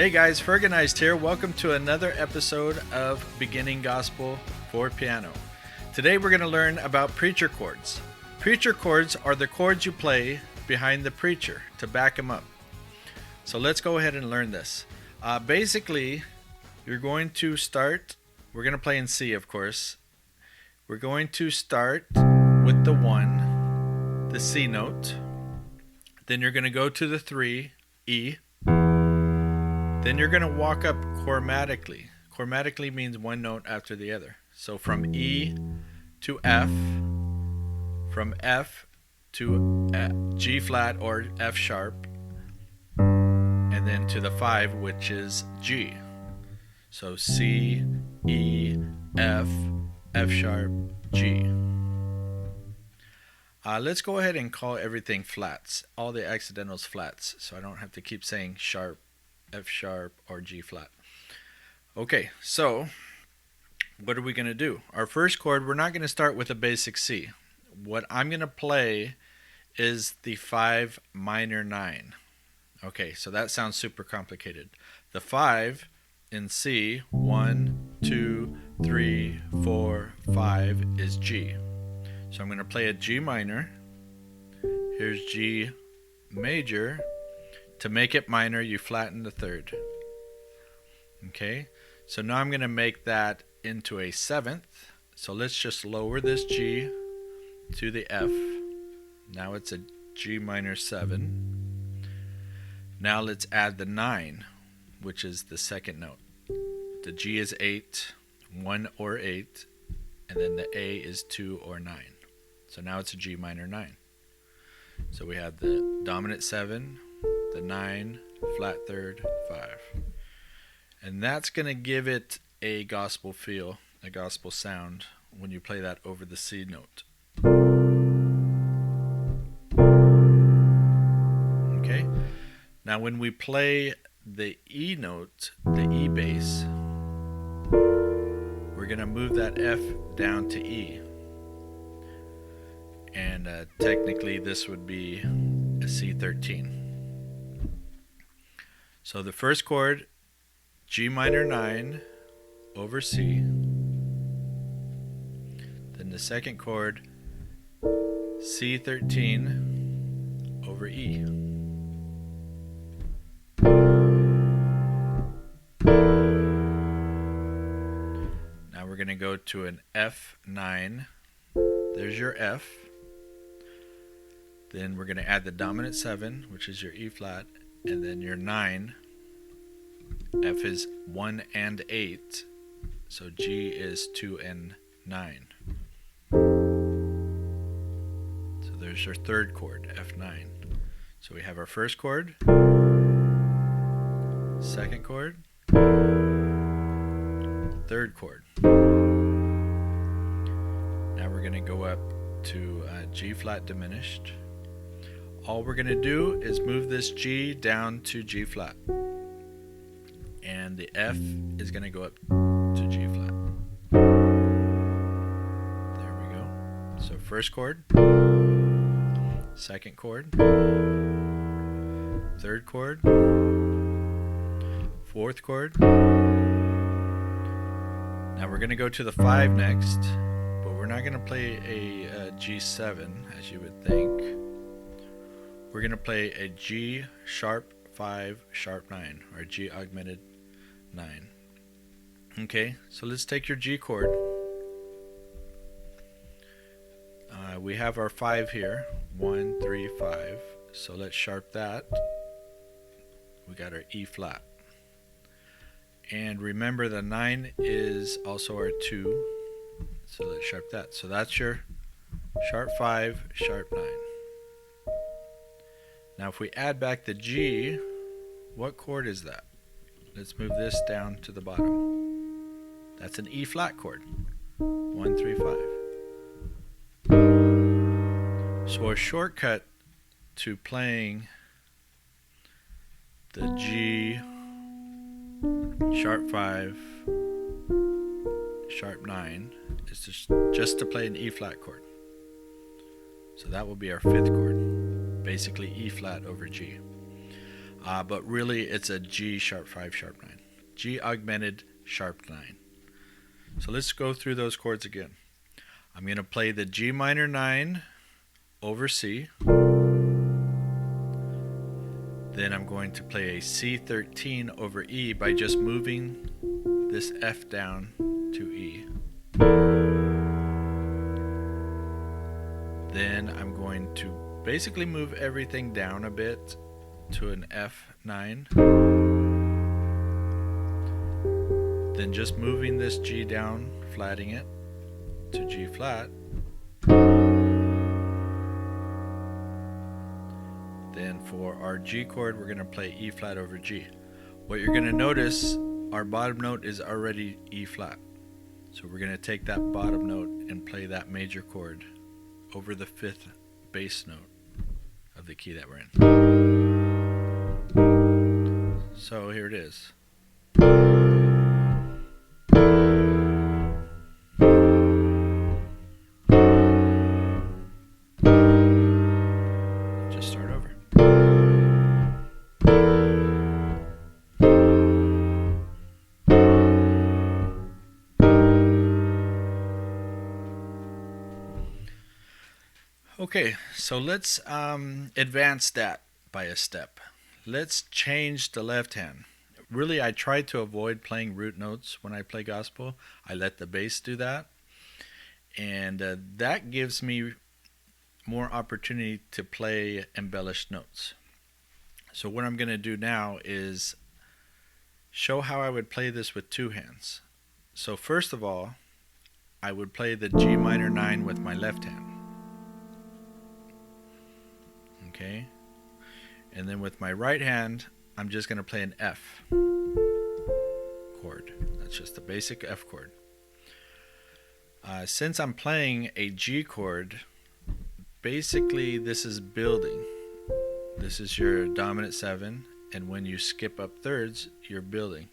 Hey guys, Ferganized here. Welcome to another episode of Beginning Gospel for Piano. Today we're going to learn about preacher chords. Preacher chords are the chords you play behind the preacher to back him up. So let's go ahead and learn this. Basically, you're going to start, we're going to play in C, of course. We're going to start with the 1, the C note. Then you're going to go to the 3, E. Then you're going to walk up chromatically. Chromatically means one note after the other. So from E to F, from F to G flat or F sharp, and then to the 5, which is G. So C, E, F, F sharp, G. Let's go ahead and call everything flats, all the accidentals flats, so I don't have to keep saying sharp, F sharp, or G flat. Okay, so what are we going to do? Our first chord, we're not going to start with a basic C. What I'm going to play is the 5 minor 9. Okay, so that sounds super complicated. The 5 in C, 1, 2, 3, 4, 5 is G. So I'm going to play a G minor. Here's G major. To make it minor, you flatten the 3rd. Okay, so now I'm going to make that into a 7th. So let's just lower this G to the F. Now it's a G minor 7. Now let's add the 9, which is the 2nd note. The G is 8, 1 or 8, and then the A is 2 or 9. So now it's a G minor 9. So we have the dominant 7, the 9, flat 3rd, 5. And that's going to give it a gospel feel, a gospel sound when you play that over the C note. Okay? Now when we play the E note, the E bass, we're going to move that F down to E. And technically this would be a C13. So the first chord, G minor 9 over C. Then the second chord, C13 over E. Now we're going to go to an F9. There's your F. Then we're going to add the dominant 7, which is your E flat, and then your 9. F is 1 and 8, so G is 2 and 9. So there's your 3rd chord, F9. So we have our first chord, 2nd chord, 3rd chord. Now we're going to go up to G flat diminished. All we're going to do is move this G down to G flat. And the F is going to go up to G flat. There we go. So first chord, 2nd chord, 3rd chord, 4th chord. Now we're going to go to the 5 next, but we're not going to play a G7 as you would think. We're going to play a G sharp 5 sharp 9, or G augmented 9. Okay, so let's take your G chord. We have our 5 here, 1, 3, 5. So let's sharp that. We got our E flat. And remember the 9 is also our 2. So let's sharp that. So that's your sharp 5, sharp 9. Now if we add back the G, what chord is that? Let's move this down to the bottom. That's an E flat chord. 1, 3, 5. So a shortcut to playing the G sharp 5 sharp 9 is just to play an E flat chord. So that will be our 5th chord. Basically E flat over G. but really it's a G sharp 5 sharp 9. G augmented sharp 9. So let's go through those chords again. I'm going to play the G minor 9 over C. Then I'm going to play a C13 over E by just moving this F down to E. Then I'm going to basically move everything down a bit to an F9. Then just moving this G down, flatting it to G flat. Then for our G chord, we're going to play E flat over G. What you're going to notice, our bottom note is already E flat. So we're going to take that bottom note and play that major chord over the 5th bass note of the key that we're in. So here it is. Just start over. Okay, so let's advance that by a step. Let's change the left hand. Really, I try to avoid playing root notes when I play gospel. I let the bass do that. And that gives me more opportunity to play embellished notes. So what I'm going to do now is show how I would play this with two hands. So first of all, I would play the G minor 9 with my left hand. Okay, and then with my right hand, I'm just going to play an F chord. That's just the basic F chord. Since I'm playing a G chord, basically this is building. This is your dominant 7, and when you skip up thirds, you're building.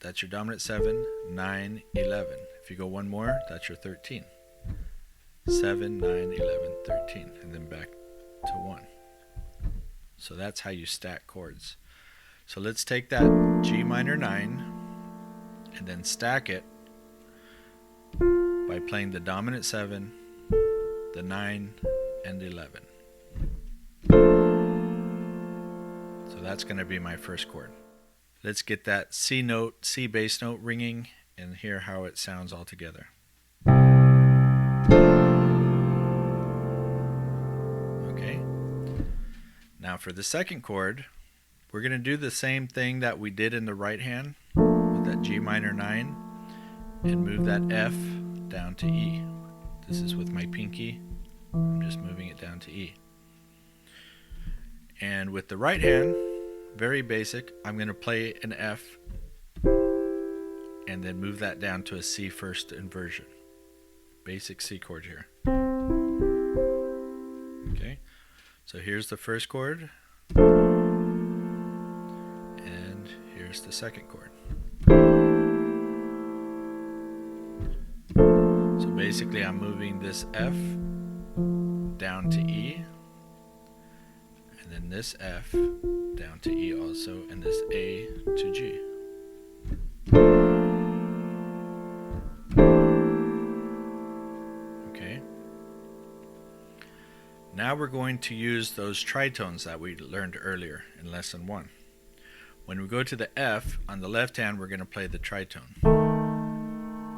That's your dominant 7, 9, 11. If you go one more, that's your 13. 7, 9, 11, 13, and then back to 1. So that's how you stack chords. So let's take that G minor 9 and then stack it by playing the dominant 7, the 9, and 11. So that's going to be my first chord. Let's get that C note, C bass note ringing and hear how it sounds all together. Now for the second chord, we're going to do the same thing that we did in the right hand with that G minor 9 and move that F down to E. This is with my pinky. I'm just moving it down to E. And with the right hand, very basic, I'm going to play an F and then move that down to a C first inversion. Basic C chord here. Okay. So here's the first chord, and here's the second chord. So basically I'm moving this F down to E, and then this F down to E also, and this A to G. Now we're going to use those tritones that we learned earlier in lesson 1. When we go to the F, on the left hand we're going to play the tritone,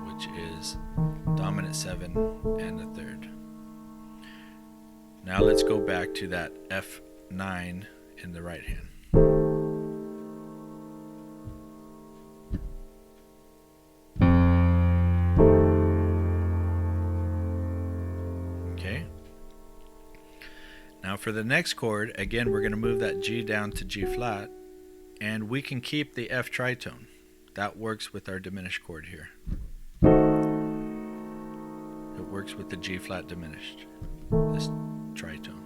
which is dominant 7 and a third. Now let's go back to that F9 in the right hand. Now for the next chord, again we're going to move that G down to G flat, and we can keep the F tritone. That works with our diminished chord here. It works with the G flat diminished, this tritone.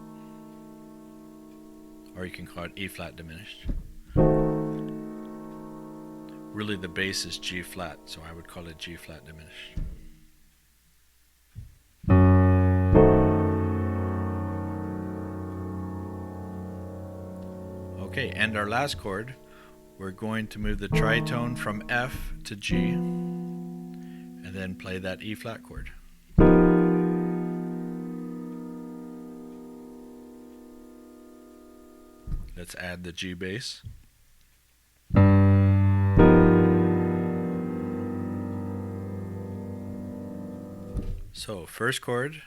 Or you can call it E flat diminished. Really the bass is G flat, so I would call it G flat diminished. Okay, and our last chord, we're going to move the tritone from F to G, and then play that E flat chord. Let's add the G bass. So, first chord.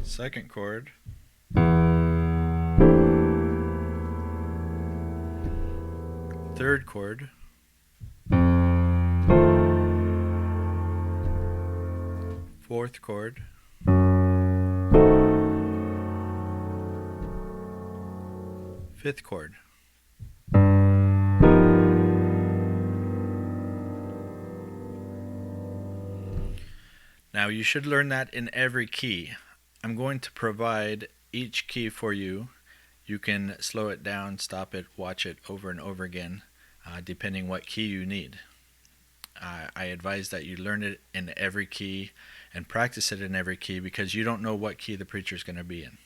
Second chord. Third chord. Fourth chord. Fifth chord. Now you should learn that in every key. I'm going to provide each key for you. You can slow it down, stop it, watch it over and over again, depending what key you need. I advise that you learn it in every key and practice it in every key because you don't know what key the preacher is going to be in.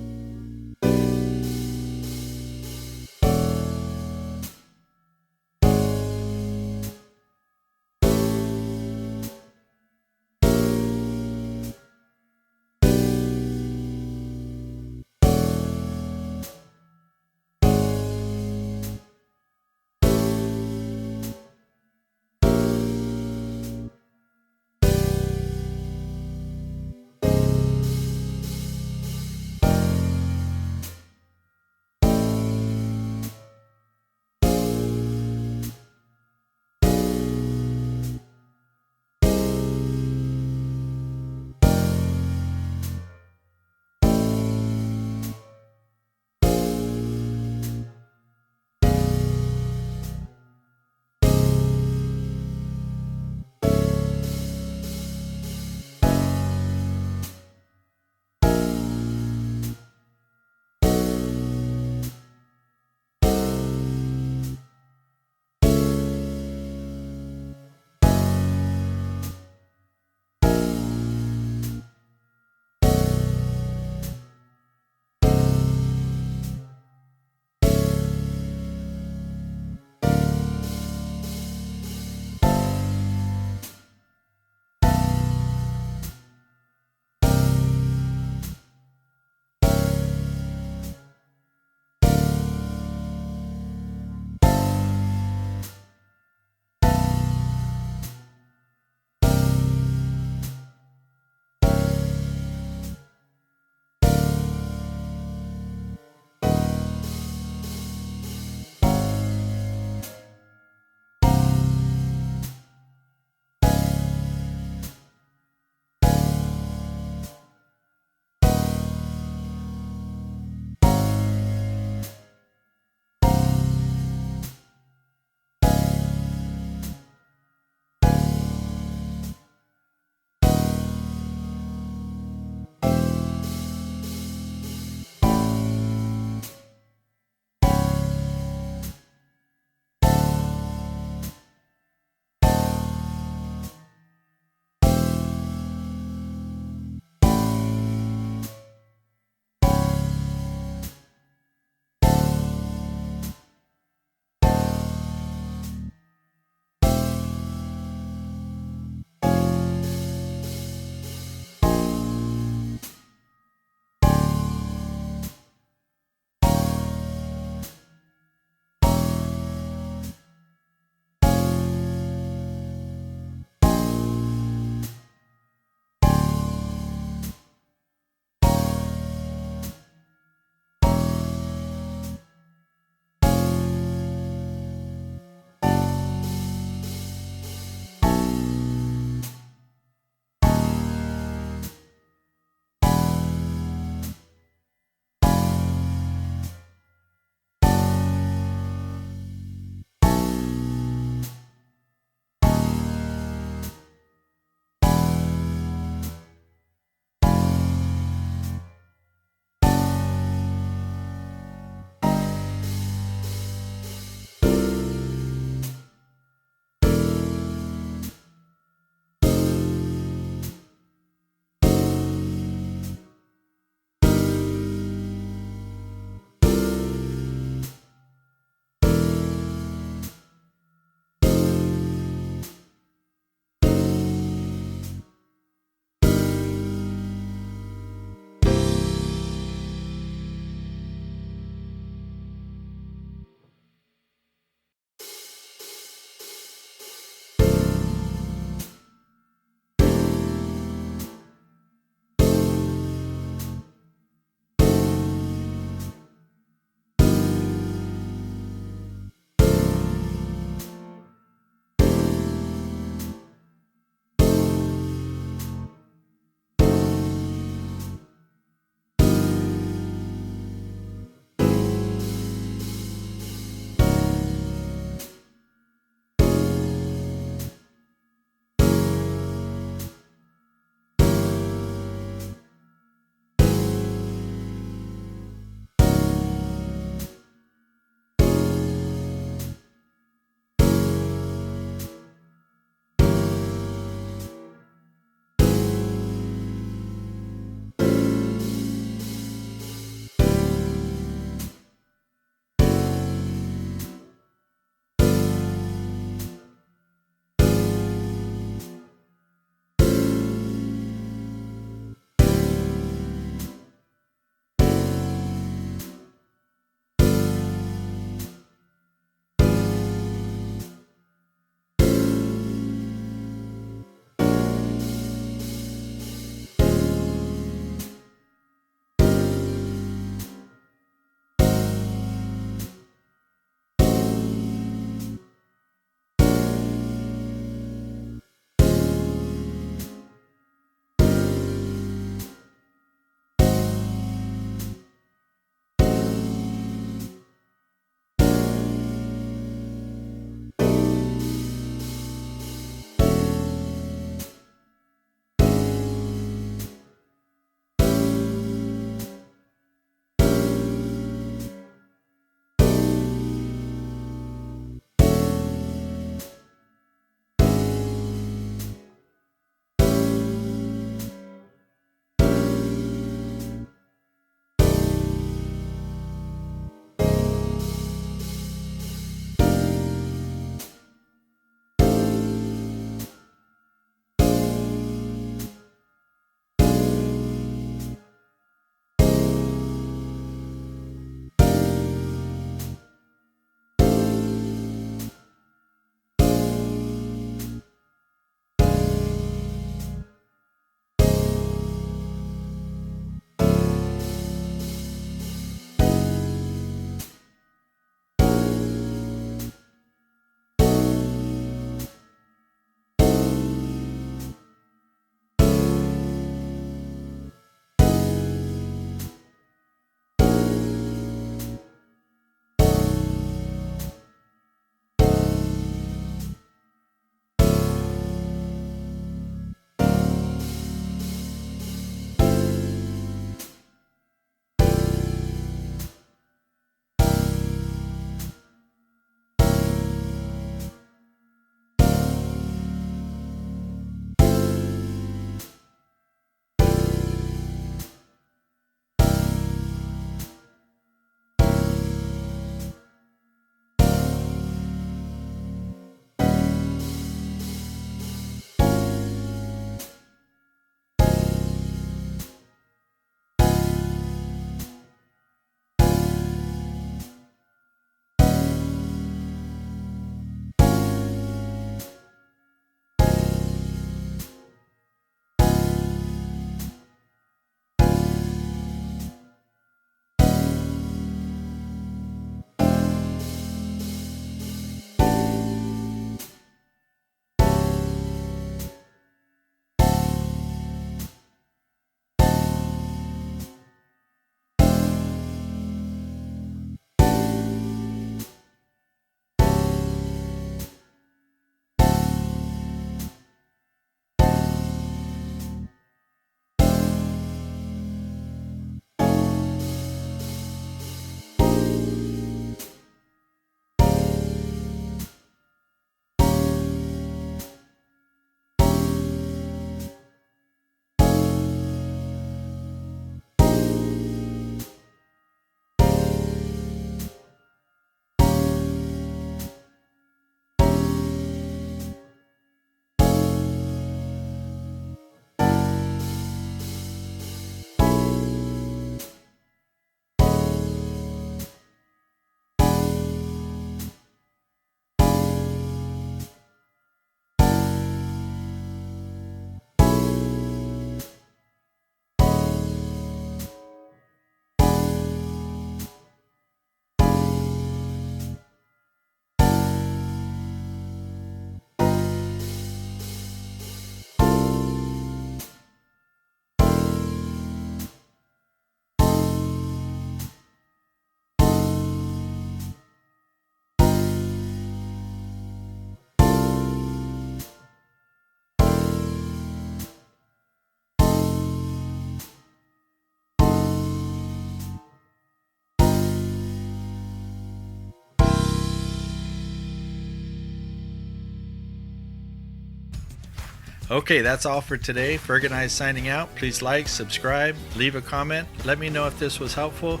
Okay, that's all for today. Ferg and I signing out. Please like, subscribe, leave a comment. Let me know if this was helpful.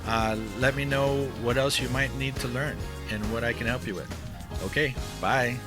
Let me know what else you might need to learn and what I can help you with. Okay, bye.